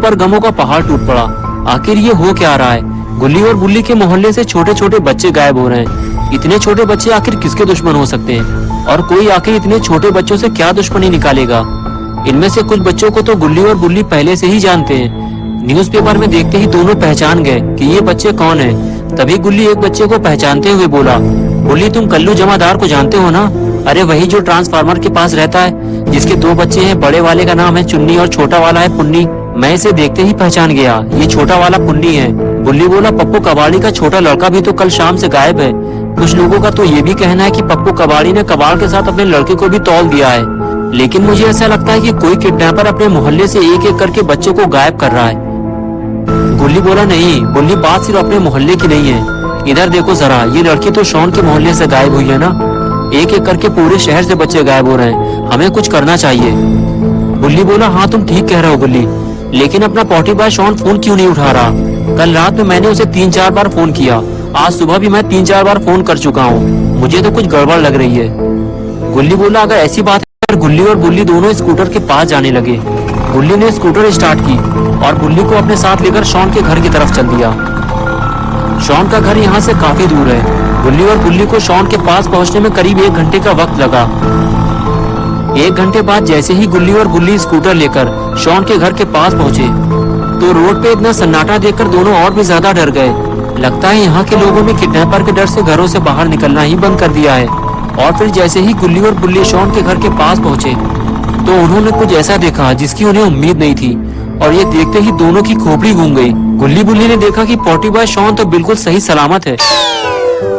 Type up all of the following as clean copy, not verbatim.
पर गमों का पहाड़ टूट पड़ा। आखिर ये हो क्या रहा है? गुल्ली और बुल्ली के मोहल्ले से छोटे छोटे बच्चे गायब हो रहे हैं। इतने छोटे बच्चे आखिर किसके दुश्मन हो सकते हैं? और कोई आखिर इतने छोटे बच्चों से क्या दुश्मनी निकालेगा? इनमें से कुछ बच्चों को तो गुल्ली और बुल्ली पहले से ही जानते हैं। न्यूज़पेपर में देखते ही दोनों पहचान गए कि ये बच्चे कौन हैं। तभी गुल्ली एक बच्चे को पहचानते हुए बोला, बुल्ली तुम कल्लू जमादार को जानते हो ना? अरे वही जो ट्रांसफार्मर के पास रहता है, जिसके दो बच्चे हैं। बड़े वाले का नाम है चुन्नी और छोटा वाला है पुन्नी। मैं इसे देखते ही पहचान गया, ये छोटा वाला पुन्नी है। बुल्ली बोला, पप्पू कबाड़ी का छोटा लड़का भी तो कल शाम से गायब है। कुछ लोगों का तो ये भी कहना है कि पप्पू कबाड़ी ने कबाड़ के साथ अपने लड़के को भी तौल दिया है। लेकिन मुझे ऐसा लगता है कि कोई किडनैपर अपने मोहल्ले से एक एक करके बच्चों को गायब कर रहा है। गुल्ली बोला, नहीं बुल्ली, बात सिर्फ अपने मोहल्ले की नहीं है। इधर देखो जरा, ये लड़की तो शॉन के मोहल्ले से गायब हुई है ना। एक एक करके पूरे शहर से बच्चे गायब हो रहे हैं, हमें कुछ करना चाहिए। बुल्ली बोला, हाँ तुम ठीक कह रहे हो गुल्ली, लेकिन अपना पॉटी बॉय शॉन फोन क्यों नहीं उठा रहा? कल रात में मैंने उसे 3-4 बार फोन किया, आज सुबह भी मैं 3-4 बार फोन कर चुका हूँ। मुझे तो कुछ गड़बड़ लग रही है। गुल्ली बोला, अगर ऐसी बात है। गुल्ली और बुल्ली दोनों स्कूटर के पास जाने लगे। गुल्ली ने स्कूटर स्टार्ट की और बुल्ली को अपने साथ लेकर शॉन के घर की तरफ चल दिया। शॉन का घर यहाँ से काफी दूर है। गुल्ली और बुल्ली को शॉन के पास पहुंचने में करीब 1 घंटे का वक्त लगा। 1 घंटे बाद जैसे ही गुल्ली और बुल्ली स्कूटर लेकर शॉन के घर के पास पहुंचे तो रोड पे इतना सन्नाटा देखकर दोनों और भी ज्यादा डर गए। लगता है यहाँ के लोगों ने किडनैपर के डर से घरों से बाहर निकलना ही बंद कर दिया है। और फिर जैसे ही गुल्ली और बुल्ली शॉन के घर के पास पहुंचे तो उन्होंने कुछ ऐसा देखा जिसकी उन्हें उम्मीद नहीं थी, और ये देखते ही दोनों की खोपड़ी घूम गई। गुल्ली बुल्ली ने देखा कि पॉटी बॉय शॉन तो बिल्कुल सही सलामत है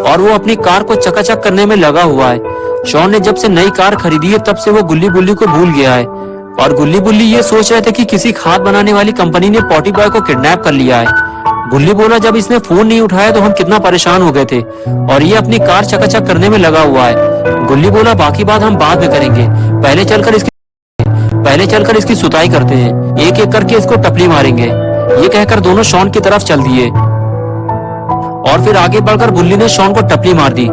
और वो अपनी कार को चकाचक करने में लगा हुआ है। शॉन ने जब से नई कार खरीदी है तब से वो गुल्ली बुल्ली को भूल गया है, और गुल्ली बुल्ली ये सोच रहे थे कि किसी खाद बनाने वाली कंपनी ने पॉटी बॉय को किडनैप कर लिया है। गुल्ली बोला, जब इसने फोन नहीं उठाया तो हम कितना परेशान हो गए थे, और ये अपनी कार चकाचक करने में लगा हुआ है। गुल्ली बोला, बाकी बात हम बाद में करेंगे, पहले चलकर इसकी सुताई करते हैं, एक एक करके इसको टपली मारेंगे। ये कहकर दोनों शॉन की तरफ चल दिए और फिर आगे बढ़कर गुल्ली ने शॉन को टपली मार दी।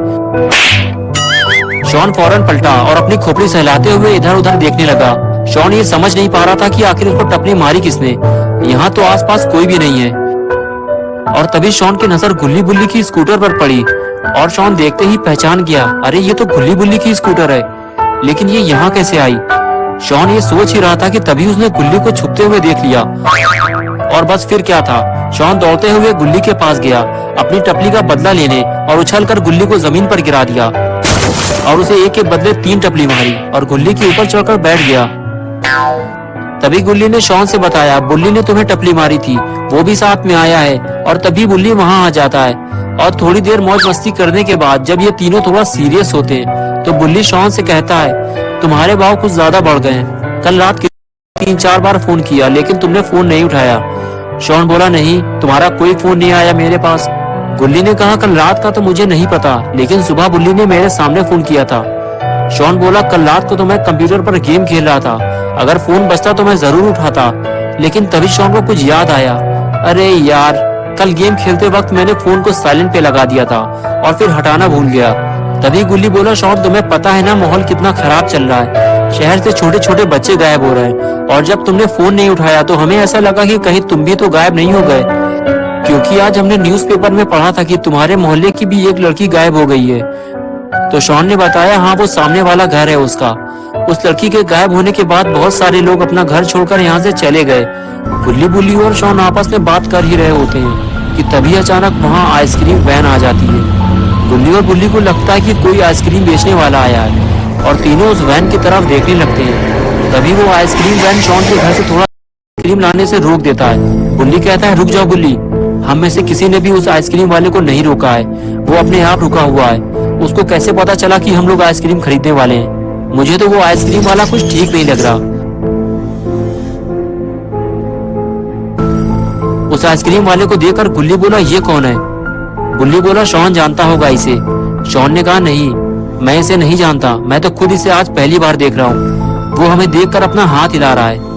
शॉन फौरन पलटा और अपनी खोपड़ी सहलाते हुए इधर उधर देखने लगा। शॉन ये समझ नहीं पा रहा था कि आखिर उसको टपली मारी किसने। यहाँ तो आसपास कोई भी नहीं है। और तभी शॉन की नजर गुल्ली बुल्ली की स्कूटर पर पड़ी और शॉन देखते ही पहचान गया, अरे ये तो गुल्ली बुल्ली की स्कूटर है, लेकिन ये यहाँ कैसे आई? शॉन ये सोच ही रहा था कि तभी उसने गुल्ली को छुपते हुए देख लिया, और बस फिर क्या था, शॉन दौड़ते हुए गुल्ली के पास गया अपनी टपली का बदला लेने और उछलकर गुल्ली को जमीन पर गिरा दिया और उसे एक के बदले 3 टपली मारी और गुल्ली के ऊपर चढ़कर बैठ गया। तभी गुल्ली ने शॉन से बताया, बुल्ली ने तुम्हें टपली मारी थी, वो भी साथ में आया है। और तभी बुल्ली वहाँ आ जाता है और थोड़ी देर मौज मस्ती करने के बाद जब ये तीनों थोड़ा सीरियस होते हैं तो बुल्ली शॉन से कहता है, तुम्हारे भाव कुछ ज्यादा बढ़ गए हैं। कल रात 3-4 बार फोन किया लेकिन तुमने फोन नहीं उठाया। शॉन बोला, नहीं, तुम्हारा कोई फोन नहीं आया मेरे पास। गुल्ली ने कहा, कल रात का तो मुझे नहीं पता, लेकिन सुबह बुल्ली ने मेरे सामने फोन किया था। शॉन बोला, कल रात को तो मैं कंप्यूटर पर गेम खेल रहा था, अगर फोन बजता तो मैं जरूर उठाता। लेकिन तभी शॉन को कुछ याद आया, अरे यार, कल गेम खेलते वक्त मैंने फोन को साइलेंट पे लगा दिया था और फिर हटाना भूल गया। तभी गुल्ली बोला, शॉन तुम्हें पता है ना माहौल कितना खराब चल रहा है, शहर से छोटे छोटे बच्चे गायब हो रहे हैं, और जब तुमने फोन नहीं उठाया तो हमें ऐसा लगा कि कहीं तुम भी तो गायब नहीं हो गए, क्योंकि आज हमने न्यूज़पेपर में पढ़ा था कि तुम्हारे मोहल्ले की भी एक लड़की गायब हो गई है। तो शॉन ने बताया, हाँ वो सामने वाला घर है उसका। उस लड़की के गायब होने के बाद बहुत सारे लोग अपना घर छोड़कर यहाँ से चले गए। गुल्ली बुल्ली और शॉन आपस में बात कर ही रहे होते हैं कि तभी अचानक वहाँ आइसक्रीम वैन आ जाती है। गुल्ली और बुल्ली को लगता है कि कोई आइसक्रीम बेचने वाला आया है और तीनों उस वैन की तरफ देखने लगते हैं। तभी वो आइसक्रीम वैन शॉन के घर से थोड़ा आइसक्रीम लाने से रोक देता है। बुल्ली कहता है, रुक जाओ बुल्ली, हम में से किसी ने भी उस आइसक्रीम वाले को नहीं रोका है, वो अपने आप रुका हुआ है। उसको कैसे पता चला कि हम लोग आइसक्रीम खरीदने वाले हैं? मुझे तो वो आइसक्रीम वाला कुछ ठीक नहीं लग रहा। उस आइसक्रीम वाले को देखकर गुल्ली बोला, ये कौन है? बुल्ली बोला, शॉन जानता होगा इसे। शॉन ने कहा, नहीं, मैं इसे नहीं जानता, मैं तो खुद इसे आज पहली बार देख रहा हूँ। वो हमें देखकर अपना हाथ हिला रहा है।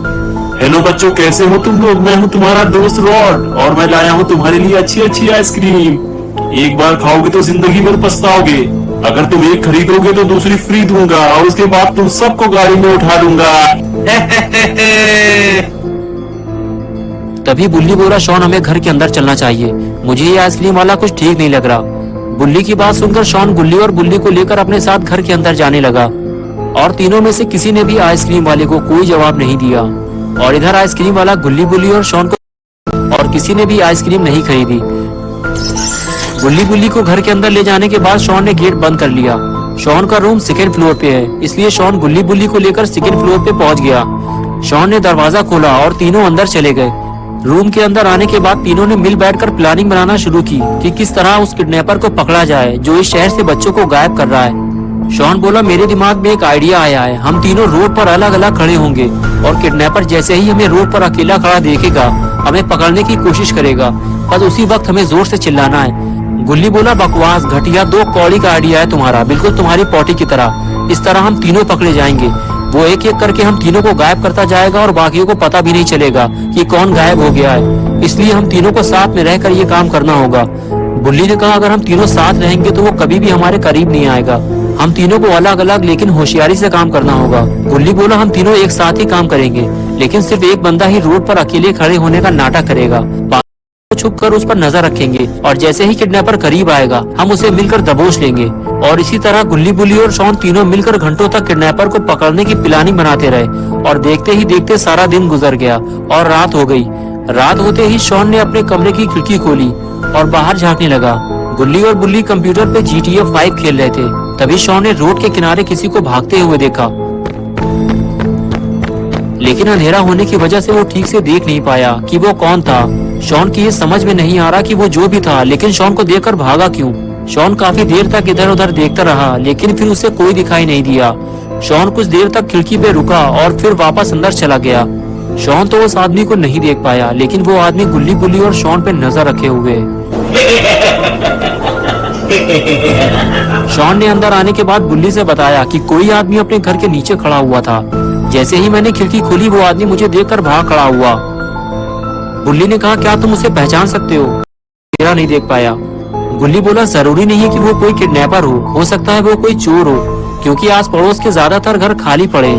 हेलो बच्चों, कैसे हो तुम लोग? मैं हूँ तुम्हारा दोस्त रॉड और मैं लाया हूँ तुम्हारे लिए अच्छी अच्छी आइसक्रीम। एक बार खाओगे तो जिंदगी भर पछताओगे। अगर तुम एक खरीदोगे तो दूसरी फ्री दूंगा और उसके बाद तुम सबको गाड़ी में उठा दूंगा। तभी बुल्ली बोला, शॉन हमें घर के अंदर चलना चाहिए, मुझे ये आइसक्रीम वाला कुछ ठीक नहीं लग रहा। बुल्ली की बात सुनकर शॉन गुल्ली और बुल्ली को लेकर अपने साथ घर के अंदर जाने लगा और तीनों में से किसी ने भी आइसक्रीम वाले को कोई जवाब नहीं दिया। और इधर आइसक्रीम वाला गुल्ली, बुल्ली और शॉन को, और किसी ने भी आइसक्रीम नहीं खरीदी। गुल्ली बुल्ली को घर के अंदर ले जाने के बाद शॉन ने गेट बंद कर लिया। शॉन का रूम सेकेंड फ्लोर पे है, इसलिए शॉन गुल्ली बुल्ली को लेकर सेकेंड फ्लोर पे पहुंच गया। शॉन ने दरवाजा खोला और तीनों अंदर चले गए। रूम के अंदर आने के बाद तीनों ने मिल बैठकर प्लानिंग बनाना शुरू की कि किस तरह उस किडनैपर को पकड़ा जाए जो इस शहर से बच्चों को गायब कर रहा है। शॉन बोला, मेरे दिमाग में एक आइडिया आया है, हम तीनों रोड पर अलग अलग खड़े होंगे और किडनैपर जैसे ही हमें रोड पर अकेला खड़ा देखेगा हमें पकड़ने की कोशिश करेगा, बस उसी वक्त हमें जोर से चिल्लाना है। गुल्ली बोला, बकवास, घटिया, दो कौड़ी का आइडिया है तुम्हारा, बिल्कुल तुम्हारी पॉटी की तरह। इस तरह हम तीनों पकड़े जाएंगे, वो एक एक करके हम तीनों को गायब करता जाएगा और बाकियों को पता भी नहीं चलेगा कि कौन गायब हो गया है, इसलिए हम तीनों को साथ में रहकर ये काम करना होगा। बुल्ली ने कहा, अगर हम तीनों साथ रहेंगे तो वो कभी भी हमारे करीब नहीं आएगा, हम तीनों को अलग अलग लेकिन होशियारी से काम करना होगा। गुल्ली बोला, हम तीनों एक साथ ही काम करेंगे, लेकिन सिर्फ एक बंदा ही रोड पर अकेले खड़े होने का नाटक करेगा, छुप कर उस पर नजर रखेंगे और जैसे ही किडनैपर करीब आएगा हम उसे मिलकर दबोच लेंगे। और इसी तरह गुल्ली बुल्ली और शॉन तीनों मिलकर घंटों तक किडनैपर को पकड़ने की प्लानिंग बनाते रहे और देखते ही देखते सारा दिन गुजर गया और रात हो गई। रात होते ही शॉन ने अपने कमरे की खिड़की खोली और बाहर झांकने लगा। गुल्ली और बुल्ली कंप्यूटर पे GTA 5 खेल रहे थे। तभी शॉन ने रोड के किनारे किसी को भागते हुए देखा, लेकिन अंधेरा होने की वजह से वो ठीक से देख नहीं पाया कि वो कौन था। शॉन की ये समझ में नहीं आ रहा कि वो जो भी था, लेकिन शॉन को देखकर भागा क्यों। शॉन काफी देर तक इधर उधर देखता रहा, लेकिन फिर उसे कोई दिखाई नहीं दिया। शॉन कुछ देर तक खिड़की पे रुका और फिर वापस अंदर चला गया। शॉन तो उस आदमी को नहीं देख पाया, लेकिन वो आदमी गुल्ली बुल्ली और शॉन पे नजर रखे हुए। शॉन ने अंदर आने के बाद बुल्ली से बताया कि कोई आदमी अपने घर के नीचे खड़ा हुआ था। जैसे ही मैंने खिड़की खोली वो आदमी मुझे देखकर भाग खड़ा हुआ। बुल्ली ने कहा, क्या तुम उसे पहचान सकते हो? मेरा नहीं देख पाया। गुल्ली बोला, जरूरी नहीं है कि वो कोई किडनैपर हो सकता है वो कोई चोर हो, क्योंकि आस पड़ोस के ज्यादातर घर खाली पड़े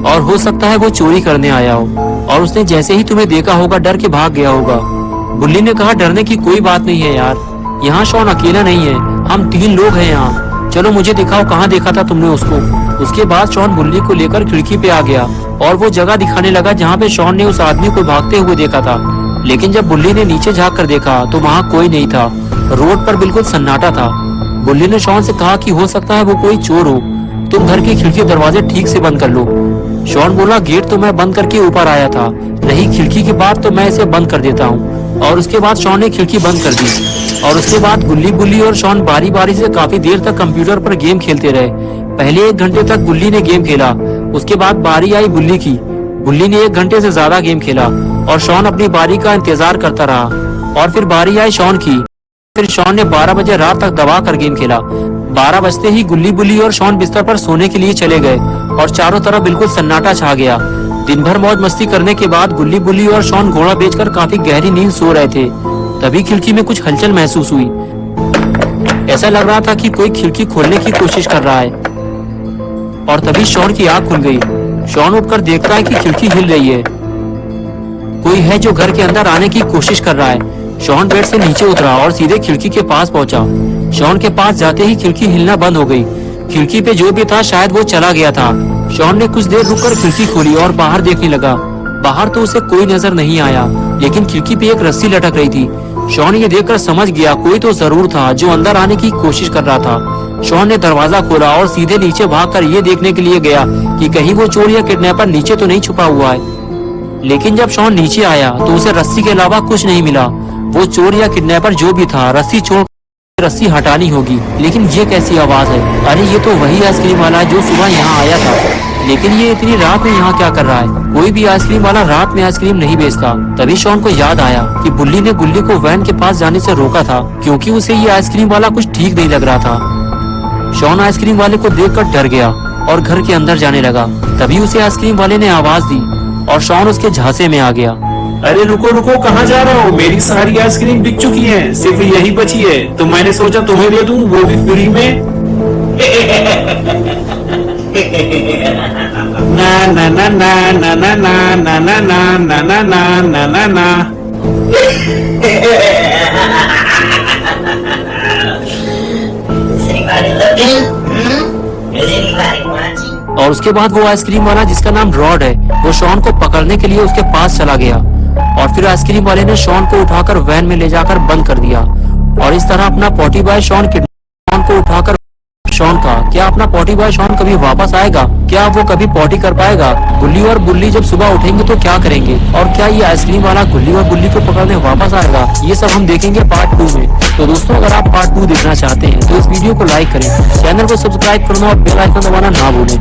और हो सकता है वो चोरी करने आया हो और उसने जैसे ही तुम्हें देखा होगा डर के भाग गया होगा। बुल्ली ने कहा, डरने की कोई बात नहीं है यार, यहाँ शॉन अकेला नहीं है, हम 3 लोग हैं यहाँ, चलो मुझे दिखाओ कहाँ देखा था तुमने उसको। उसके बाद शॉन बुल्ली को लेकर खिड़की पे आ गया और वो जगह दिखाने लगा जहाँ पे शॉन ने उस आदमी को भागते हुए देखा था। लेकिन जब बुल्ली ने नीचे झांक कर देखा तो वहाँ कोई नहीं था, रोड पर बिल्कुल सन्नाटा था। बुल्ली ने शॉन से कहा कि हो सकता है वो कोई चोर हो, तुम घर की खिड़की दरवाजे ठीक से बंद कर लो। शॉन बोला, गेट तो मैं बंद करके ऊपर आया था, रही खिड़की की बात तो मैं इसे बंद कर देता हूँ। और उसके बाद शॉन ने खिड़की बंद कर दी और उसके बाद गुल्ली बुल्ली और शॉन बारी बारी से काफी देर तक कंप्यूटर पर गेम खेलते रहे। पहले 1 घंटे तक गुल्ली ने गेम खेला, उसके बाद बारी आई बुल्ली की। बुल्ली ने 1 घंटे से ज्यादा गेम खेला और शॉन अपनी बारी का इंतजार करता रहा और फिर बारी आई शॉन की। फिर शॉन ने 12 बजे रात तक दबा कर गेम खेला। 12 बजते ही गुल्ली बुल्ली और शॉन बिस्तर पर सोने के लिए चले गए और चारों तरफ बिल्कुल सन्नाटा छा गया। दिन भर मौज मस्ती करने के बाद गुल्ली बुल्ली और शॉन घोड़ा बेचकर काफी गहरी नींद सो रहे थे। तभी खिड़की में कुछ हलचल महसूस हुई। ऐसा लग रहा था कि कोई खिड़की खोलने की कोशिश कर रहा है और तभी शॉन की आंख खुल गई। शॉन उठकर देखता है कि खिड़की हिल रही है, कोई है जो घर के अंदर आने की कोशिश कर रहा है। शॉन बेड से नीचे उतरा और सीधे खिड़की के पास पहुंचा। शॉन के पास जाते ही खिड़की हिलना बंद हो गई। खिड़की पे जो भी था शायद वो चला गया था। शॉन ने कुछ देर रुककर खिड़की खोली और बाहर देखने लगा। बाहर तो उसे कोई नजर नहीं आया, लेकिन खिड़की पे एक रस्सी लटक रही थी। शॉन ये देखकर समझ गया कोई तो जरूर था जो अंदर आने की कोशिश कर रहा था। शॉन ने दरवाजा खोला और सीधे नीचे भागकर ये देखने के लिए गया कि कहीं वो चोर या किडनैपर नीचे तो नहीं छुपा हुआ है। लेकिन जब शॉन नीचे आया तो उसे रस्सी के अलावा कुछ नहीं मिला। वो चोर या किडनैपर जो भी था रस्सी छोड़ रस्सी हटानी होगी। लेकिन ये कैसी आवाज है? अरे ये तो वही आइसक्रीम वाला है जो सुबह यहाँ आया था, लेकिन ये इतनी रात में यहाँ क्या कर रहा है? कोई भी आइसक्रीम वाला रात में आइसक्रीम नहीं बेचता। तभी शॉन को याद आया कि बुल्ली ने गुल्ली को वैन के पास जाने से रोका था, क्योंकि उसे ये आइसक्रीम वाला कुछ ठीक नहीं लग रहा था। शॉन आइसक्रीम वाले को देखकर डर गया और घर के अंदर जाने लगा। तभी उसे आइसक्रीम वाले ने आवाज दी और शॉन उसके झांसे में आ गया। अरे रुको रुको, कहाँ जा रहा हो? मेरी सारी आइसक्रीम बिक चुकी है, सिर्फ यही बची है, तो मैंने सोचा तुम्हें दे दूं, वो भी फ्री में। ना ना ना ना ना ना ना ना ना ना ना ना ना ना ना। और उसके बाद वो आइसक्रीम वाला जिसका नाम रॉड है वो शॉन को पकड़ने के लिए उसके पास चला गया और फिर आइसक्रीम वाले ने शॉन को उठाकर वैन में ले जाकर बंद कर दिया और इस तरह अपना पॉटी बॉय शॉन को उठाकर शॉन का क्या अपना पॉटी बॉय शॉन कभी वापस आएगा? क्या वो कभी पॉटी कर पाएगा? गुल्ली और बुल्ली जब सुबह उठेंगे तो क्या करेंगे? और क्या ये आइसक्रीम वाला गुल्ली और बुल्ली को पकड़ने वापस आएगा? ये सब हम देखेंगे पार्ट 2 में। तो दोस्तों अगर आप पार्ट 2 देखना चाहते हैं तो इस वीडियो को लाइक करें, चैनल को सब्सक्राइब करना और बेल आइकन दबाना ना भूलें।